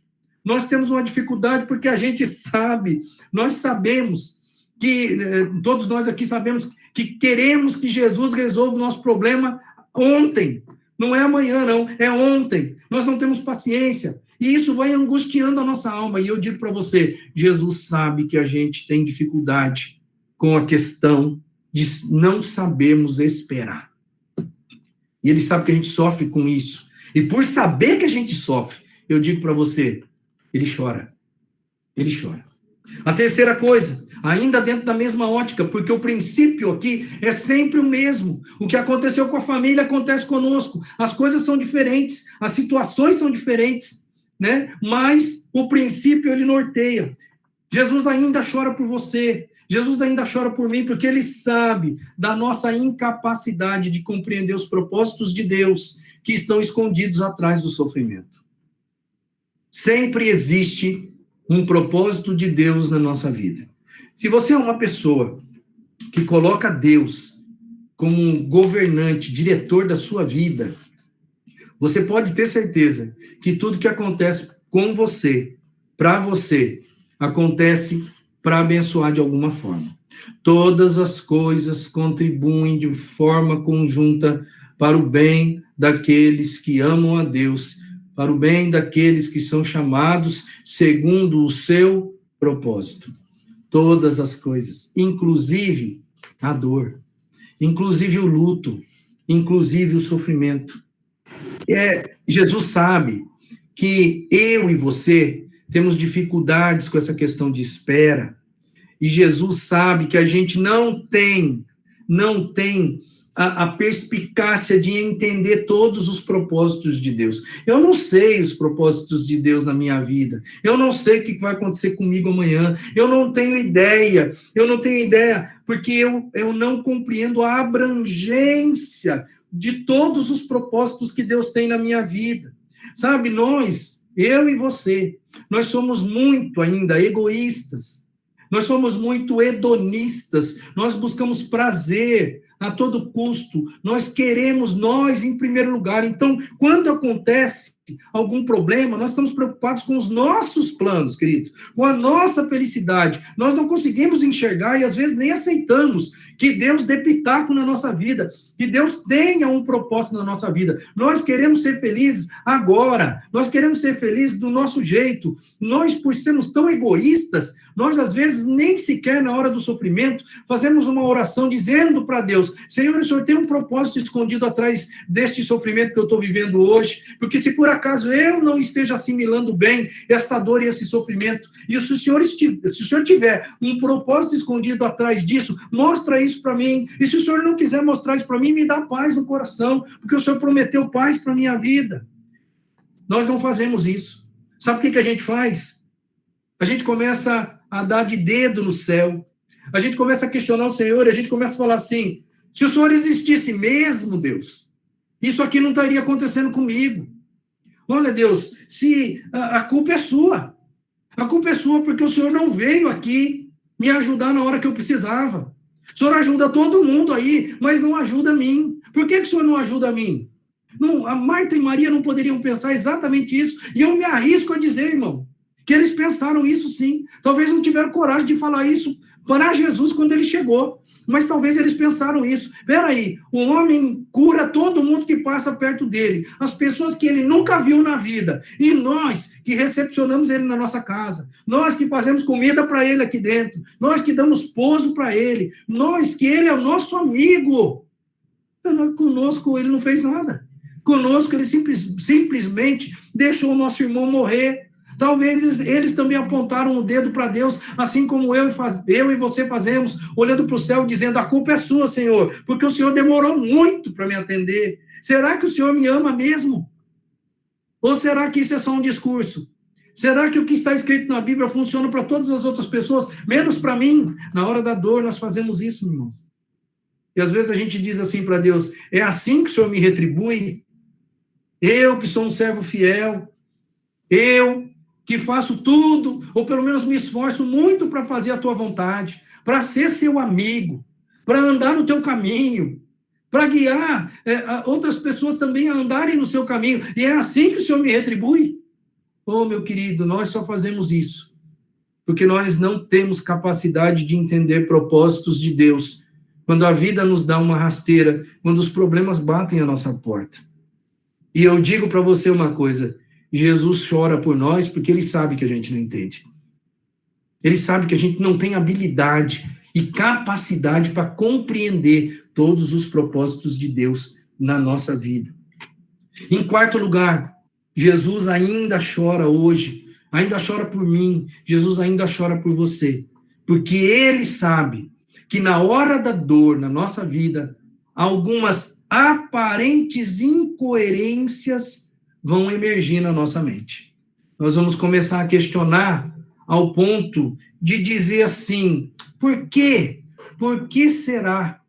Nós temos uma dificuldade porque a gente sabe, nós sabemos que, todos nós aqui sabemos que queremos que Jesus resolva o nosso problema ontem. Não é amanhã, não, é ontem. Nós não temos paciência. E isso vai angustiando a nossa alma. E eu digo para você, Jesus sabe que a gente tem dificuldade com a questão de não sabermos esperar. E ele sabe que a gente sofre com isso. E por saber que a gente sofre, eu digo para você, ele chora. Ele chora. A terceira coisa, ainda dentro da mesma ótica, porque o princípio aqui é sempre o mesmo. O que aconteceu com a família acontece conosco. As coisas são diferentes, as situações são diferentes, né? Mas o princípio ele norteia. Jesus ainda chora por você, Jesus ainda chora por mim, porque ele sabe da nossa incapacidade de compreender os propósitos de Deus que estão escondidos atrás do sofrimento. Sempre existe um propósito de Deus na nossa vida. Se você é uma pessoa que coloca Deus como governante, diretor da sua vida, você pode ter certeza que tudo que acontece com você, para você, acontece para abençoar de alguma forma. Todas as coisas contribuem de forma conjunta para o bem daqueles que amam a Deus, para o bem daqueles que são chamados segundo o seu propósito. Todas as coisas, inclusive a dor, inclusive o luto, inclusive o sofrimento. Jesus sabe que eu e você temos dificuldades com essa questão de espera, e Jesus sabe que a gente não tem a perspicácia de entender todos os propósitos de Deus. Eu não sei os propósitos de Deus na minha vida. Eu não sei o que vai acontecer comigo amanhã. Eu não tenho ideia, porque eu não compreendo a abrangência de todos os propósitos que Deus tem na minha vida. Sabe, eu e você, nós somos muito ainda egoístas. Nós somos muito hedonistas, nós buscamos prazer a todo custo, nós queremos nós em primeiro lugar. Então, quando acontece algum problema, nós estamos preocupados com os nossos planos, queridos, com a nossa felicidade. Nós não conseguimos enxergar e às vezes nem aceitamos que Deus dê pitaco na nossa vida, que Deus tenha um propósito na nossa vida. Nós queremos ser felizes agora, nós queremos ser felizes do nosso jeito. Nós, por sermos tão egoístas, nós às vezes nem sequer na hora do sofrimento fazemos uma oração dizendo para Deus: Senhor, o Senhor tem um propósito escondido atrás deste sofrimento que eu estou vivendo hoje, porque se por acaso eu não esteja assimilando bem esta dor e esse sofrimento, e se o Senhor tiver um propósito escondido atrás disso, mostra isso para mim, e se o Senhor não quiser mostrar isso para mim, me dá paz no coração, porque o Senhor prometeu paz para a minha vida. Nós não fazemos isso. Sabe o que a gente faz? A gente começa a dar de dedo no céu, a gente começa a questionar o Senhor, a gente começa a falar assim: se o Senhor existisse mesmo, Deus, isso aqui não estaria acontecendo comigo. Olha, Deus, se a culpa é sua. A culpa é sua porque o Senhor não veio aqui me ajudar na hora que eu precisava. O Senhor ajuda todo mundo aí, mas não ajuda a mim. Por que o Senhor não ajuda a mim? Não, a Marta e Maria não poderiam pensar exatamente isso. E eu me arrisco a dizer, irmão, que eles pensaram isso sim. Talvez não tiveram coragem de falar isso para Jesus quando ele chegou. Mas talvez eles pensaram isso. Peraí, o homem cura todo mundo que passa perto dele, as pessoas que ele nunca viu na vida, e nós que recepcionamos ele na nossa casa, nós que fazemos comida para ele aqui dentro, nós que damos pouso para ele, nós que ele é o nosso amigo. Então, conosco ele não fez nada. Conosco ele simplesmente deixou o nosso irmão morrer. Talvez eles também apontaram o dedo para Deus, assim como eu e você fazemos, olhando para o céu, dizendo: a culpa é sua, Senhor, porque o Senhor demorou muito para me atender. Será que o Senhor me ama mesmo? Ou será que isso é só um discurso? Será que o que está escrito na Bíblia funciona para todas as outras pessoas, menos para mim? Na hora da dor nós fazemos isso, irmãos. E às vezes a gente diz assim para Deus: é assim que o Senhor me retribui? Eu que sou um servo fiel, eu que faço tudo, ou pelo menos me esforço muito para fazer a tua vontade, para ser seu amigo, para andar no teu caminho, para guiar outras pessoas também a andarem no seu caminho, e é assim que o Senhor me retribui? Oh, meu querido, nós só fazemos isso porque nós não temos capacidade de entender propósitos de Deus, quando a vida nos dá uma rasteira, quando os problemas batem a nossa porta. E eu digo para você uma coisa: Jesus chora por nós porque ele sabe que a gente não entende. Ele sabe que a gente não tem habilidade e capacidade para compreender todos os propósitos de Deus na nossa vida. Em quarto lugar, Jesus ainda chora hoje, ainda chora por mim, Jesus ainda chora por você, porque ele sabe que na hora da dor, na nossa vida, algumas aparentes incoerências vão emergir na nossa mente. Nós vamos começar a questionar ao ponto de dizer assim: por quê? Por que será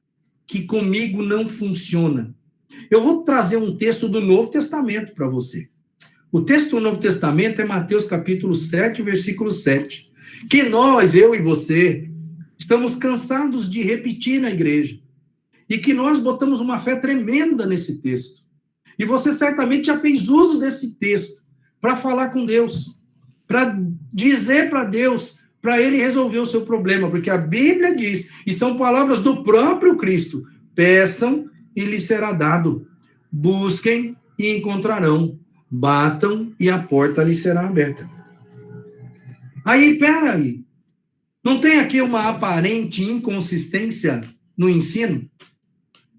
que comigo não funciona? Eu vou trazer um texto do Novo Testamento para você. O texto do Novo Testamento é Mateus capítulo 7, versículo 7, que nós, eu e você, estamos cansados de repetir na igreja, e que nós botamos uma fé tremenda nesse texto. E você certamente já fez uso desse texto para falar com Deus, para dizer para Deus, para ele resolver o seu problema, porque a Bíblia diz, e são palavras do próprio Cristo: peçam e lhes será dado, busquem e encontrarão, batam e a porta lhes será aberta. Aí, peraí, não tem aqui uma aparente inconsistência no ensino?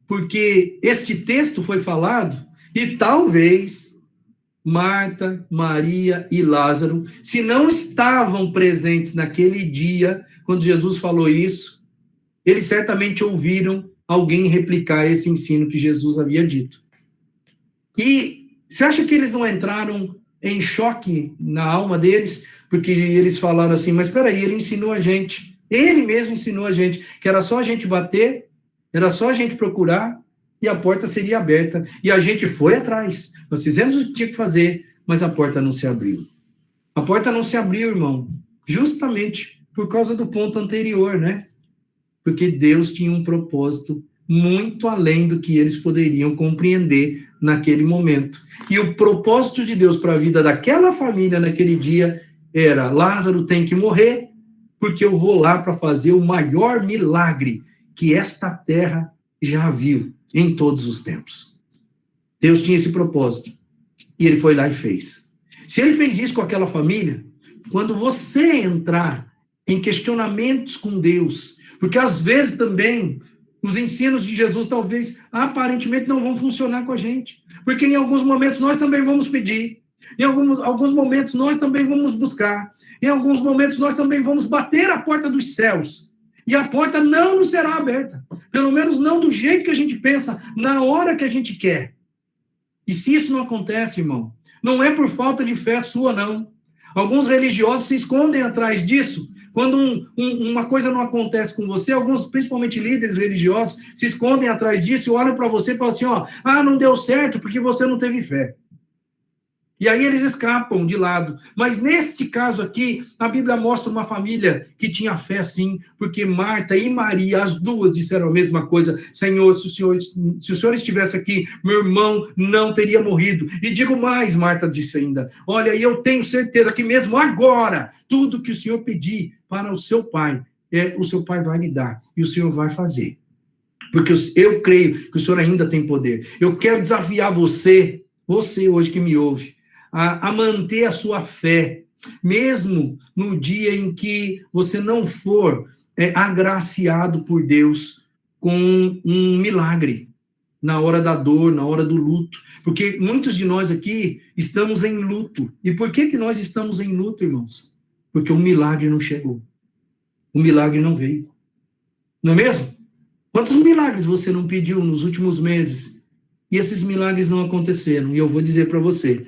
Porque este texto foi falado, e talvez Marta, Maria e Lázaro, se não estavam presentes naquele dia, quando Jesus falou isso, eles certamente ouviram alguém replicar esse ensino que Jesus havia dito. E você acha que eles não entraram em choque na alma deles? Porque eles falaram assim: mas espera aí, ele ensinou a gente, ele mesmo ensinou a gente, que era só a gente bater, era só a gente procurar, e a porta seria aberta. E a gente foi atrás, nós fizemos o que tinha que fazer, mas a porta não se abriu. A porta não se abriu, irmão, justamente por causa do ponto anterior, né? Porque Deus tinha um propósito muito além do que eles poderiam compreender naquele momento. E o propósito de Deus para a vida daquela família naquele dia era: Lázaro tem que morrer, porque eu vou lá para fazer o maior milagre que esta terra já viu em todos os tempos. Deus tinha esse propósito, e ele foi lá e fez. Se ele fez isso com aquela família, quando você entrar em questionamentos com Deus, porque às vezes também os ensinos de Jesus talvez aparentemente não vão funcionar com a gente, porque em alguns momentos nós também vamos pedir, em alguns momentos nós também vamos buscar, em alguns momentos nós também vamos bater a porta dos céus, e a porta não nos será aberta, pelo menos não do jeito que a gente pensa, na hora que a gente quer. E se isso não acontece, irmão, não é por falta de fé sua, não. Alguns religiosos se escondem atrás disso. Quando uma coisa não acontece com você, alguns, principalmente líderes religiosos, se escondem atrás disso e olham para você e falam assim, não deu certo porque você não teve fé. E aí eles escapam de lado. Mas neste caso aqui, a Bíblia mostra uma família que tinha fé sim, porque Marta e Maria, as duas disseram a mesma coisa: Senhor, se o Senhor estivesse aqui, meu irmão não teria morrido. E digo mais, Marta disse ainda, olha, eu tenho certeza que mesmo agora, tudo que o Senhor pedir para o seu pai vai lhe dar, e o Senhor vai fazer. Porque eu creio que o Senhor ainda tem poder. Eu quero desafiar você hoje que me ouve, a manter a sua fé, mesmo no dia em que você não for agraciado por Deus com um milagre, na hora da dor, na hora do luto. Porque muitos de nós aqui estamos em luto. E por que nós estamos em luto, irmãos? Porque o milagre não chegou. O milagre não veio. Não é mesmo? Quantos milagres você não pediu nos últimos meses? E esses milagres não aconteceram. E eu vou dizer para você,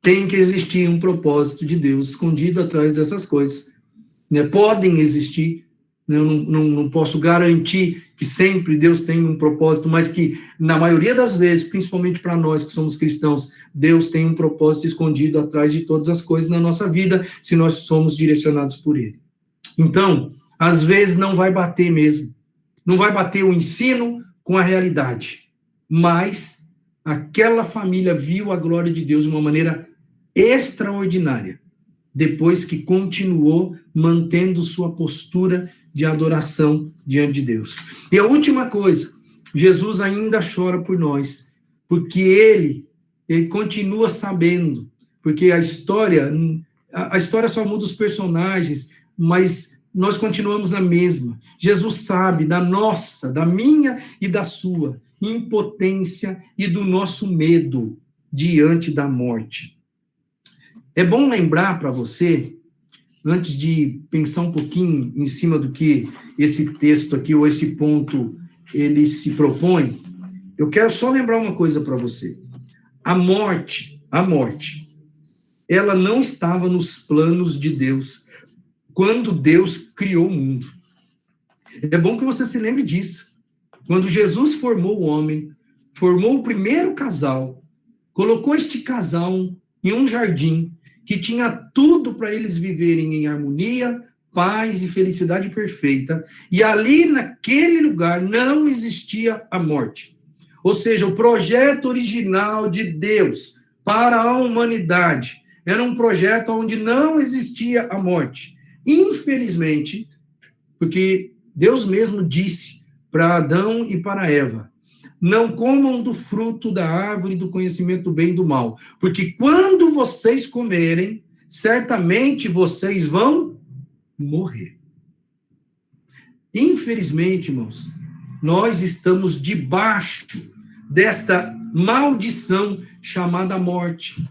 tem que existir um propósito de Deus escondido atrás dessas coisas. Né? Podem existir, né? Eu não posso garantir que sempre Deus tem um propósito, mas que, na maioria das vezes, principalmente para nós que somos cristãos, Deus tem um propósito escondido atrás de todas as coisas na nossa vida, se nós somos direcionados por Ele. Então, às vezes não vai bater mesmo. Não vai bater o ensino com a realidade. Mas aquela família viu a glória de Deus de uma maneira extraordinária, depois que continuou mantendo sua postura de adoração diante de Deus. E a última coisa, Jesus ainda chora por nós, porque ele continua sabendo, porque a história só muda os personagens, mas nós continuamos na mesma. Jesus sabe da nossa, da minha e da sua impotência e do nosso medo diante da morte. É bom lembrar para você, antes de pensar um pouquinho em cima do que esse texto aqui, ou esse ponto, ele se propõe, eu quero só lembrar uma coisa para você. A morte, ela não estava nos planos de Deus quando Deus criou o mundo. É bom que você se lembre disso. Quando Jesus formou o homem, formou o primeiro casal, colocou este casal em um jardim que tinha tudo para eles viverem em harmonia, paz e felicidade perfeita, e ali naquele lugar não existia a morte. Ou seja, o projeto original de Deus para a humanidade era um projeto onde não existia a morte. Infelizmente, porque Deus mesmo disse para Adão e para Eva, não comam do fruto da árvore do conhecimento do bem e do mal, porque quando vocês comerem, certamente vocês vão morrer. Infelizmente, irmãos, nós estamos debaixo desta maldição chamada morte.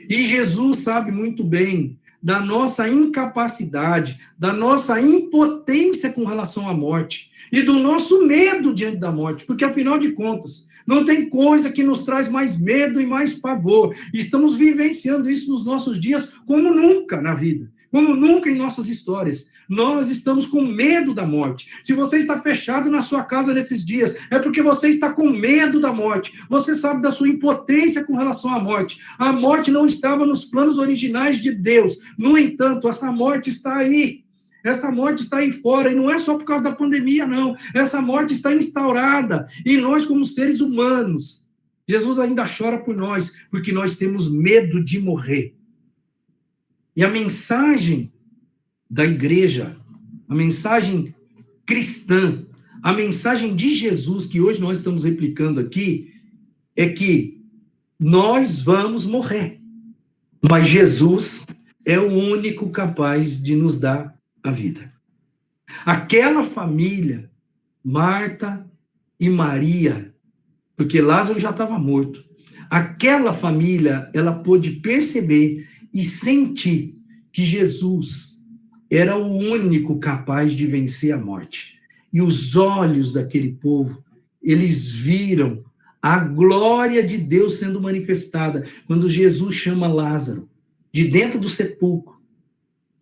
E Jesus sabe muito bem da nossa incapacidade, da nossa impotência com relação à morte e do nosso medo diante da morte, porque afinal de contas, não tem coisa que nos traz mais medo e mais pavor. E estamos vivenciando isso nos nossos dias como nunca na vida, como nunca em nossas histórias. Nós estamos com medo da morte. Se você está fechado na sua casa nesses dias, é porque você está com medo da morte. Você sabe da sua impotência com relação à morte. A morte não estava nos planos originais de Deus. No entanto, essa morte está aí. Essa morte está aí fora, e não é só por causa da pandemia, não. Essa morte está instaurada, e nós, como seres humanos, Jesus ainda chora por nós, porque nós temos medo de morrer. E a mensagem da igreja, a mensagem cristã, a mensagem de Jesus, que hoje nós estamos replicando aqui, é que nós vamos morrer, mas Jesus é o único capaz de nos dar a vida. Aquela família, Marta e Maria, porque Lázaro já estava morto, aquela família, ela pôde perceber e sentir que Jesus era o único capaz de vencer a morte. E os olhos daquele povo, eles viram a glória de Deus sendo manifestada quando Jesus chama Lázaro de dentro do sepulcro,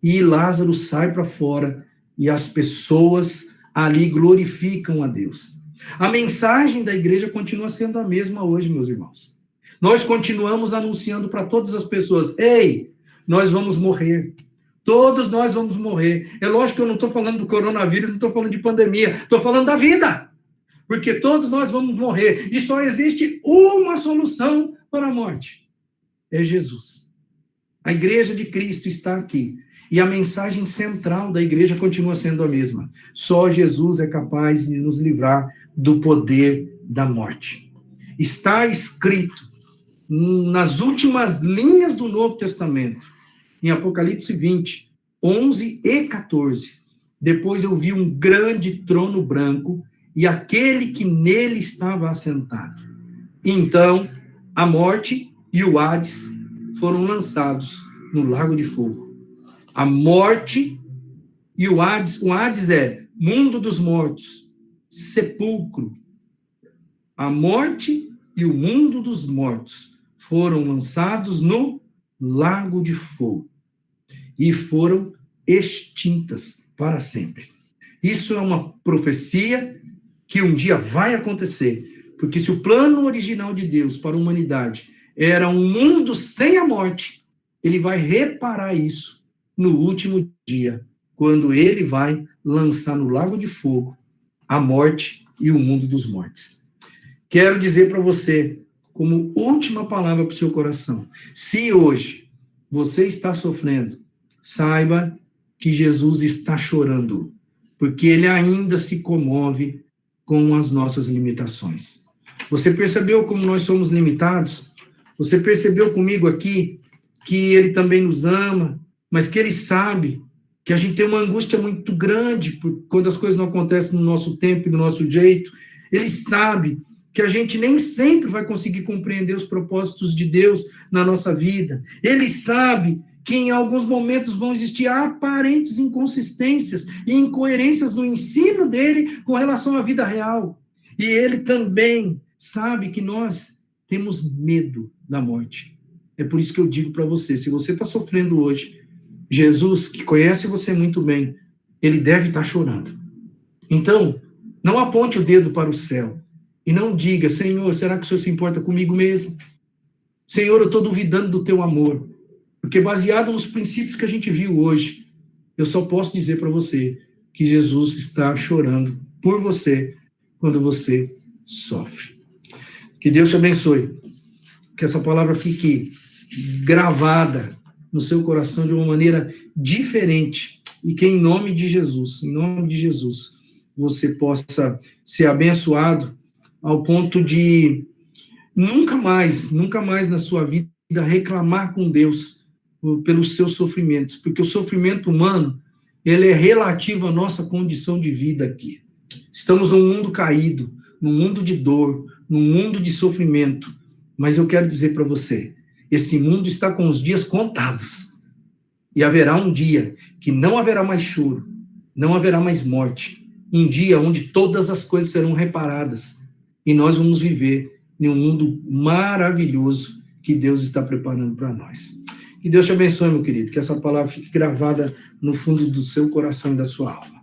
e Lázaro sai para fora, e as pessoas ali glorificam a Deus. A mensagem da igreja continua sendo a mesma hoje, meus irmãos. Nós continuamos anunciando para todas as pessoas: ei, nós vamos morrer. Todos nós vamos morrer. É lógico que eu não estou falando do coronavírus, não estou falando de pandemia, estou falando da vida. Porque todos nós vamos morrer. E só existe uma solução para a morte: é Jesus. A igreja de Cristo está aqui. E a mensagem central da igreja continua sendo a mesma. Só Jesus é capaz de nos livrar do poder da morte. Está escrito nas últimas linhas do Novo Testamento, em Apocalipse 20, 11 e 14. Depois eu vi um grande trono branco e aquele que nele estava assentado. Então, a morte e o Hades foram lançados no lago de fogo. A morte e o Hades é mundo dos mortos, sepulcro. A morte e o mundo dos mortos foram lançados no lago de fogo e foram extintas para sempre. Isso é uma profecia que um dia vai acontecer, porque se o plano original de Deus para a humanidade era um mundo sem a morte, ele vai reparar isso no último dia, quando ele vai lançar no lago de fogo a morte e o mundo dos mortos. Quero dizer para você, como última palavra para o seu coração, se hoje você está sofrendo, saiba que Jesus está chorando, porque ele ainda se comove com as nossas limitações. Você percebeu como nós somos limitados? Você percebeu comigo aqui que ele também nos ama, mas que ele sabe que a gente tem uma angústia muito grande quando as coisas não acontecem no nosso tempo e do nosso jeito. Ele sabe que a gente nem sempre vai conseguir compreender os propósitos de Deus na nossa vida. Ele sabe que em alguns momentos vão existir aparentes inconsistências e incoerências no ensino dele com relação à vida real. E ele também sabe que nós temos medo da morte. É por isso que eu digo para você, se você está sofrendo hoje, Jesus, que conhece você muito bem, ele deve estar chorando. Então, não aponte o dedo para o céu e não diga: Senhor, será que o Senhor se importa comigo mesmo? Senhor, eu estou duvidando do teu amor. Porque baseado nos princípios que a gente viu hoje, eu só posso dizer para você que Jesus está chorando por você quando você sofre. Que Deus te abençoe. Que essa palavra fique gravada no seu coração de uma maneira diferente. E que em nome de Jesus, você possa ser abençoado ao ponto de nunca mais na sua vida reclamar com Deus pelos seus sofrimentos, porque o sofrimento humano, ele é relativo à nossa condição de vida aqui. Estamos num mundo caído, num mundo de dor, num mundo de sofrimento, mas eu quero dizer para você, esse mundo está com os dias contados, e haverá um dia que não haverá mais choro, não haverá mais morte, um dia onde todas as coisas serão reparadas, e nós vamos viver em um mundo maravilhoso que Deus está preparando para nós. Que Deus te abençoe, meu querido, que essa palavra fique gravada no fundo do seu coração e da sua alma.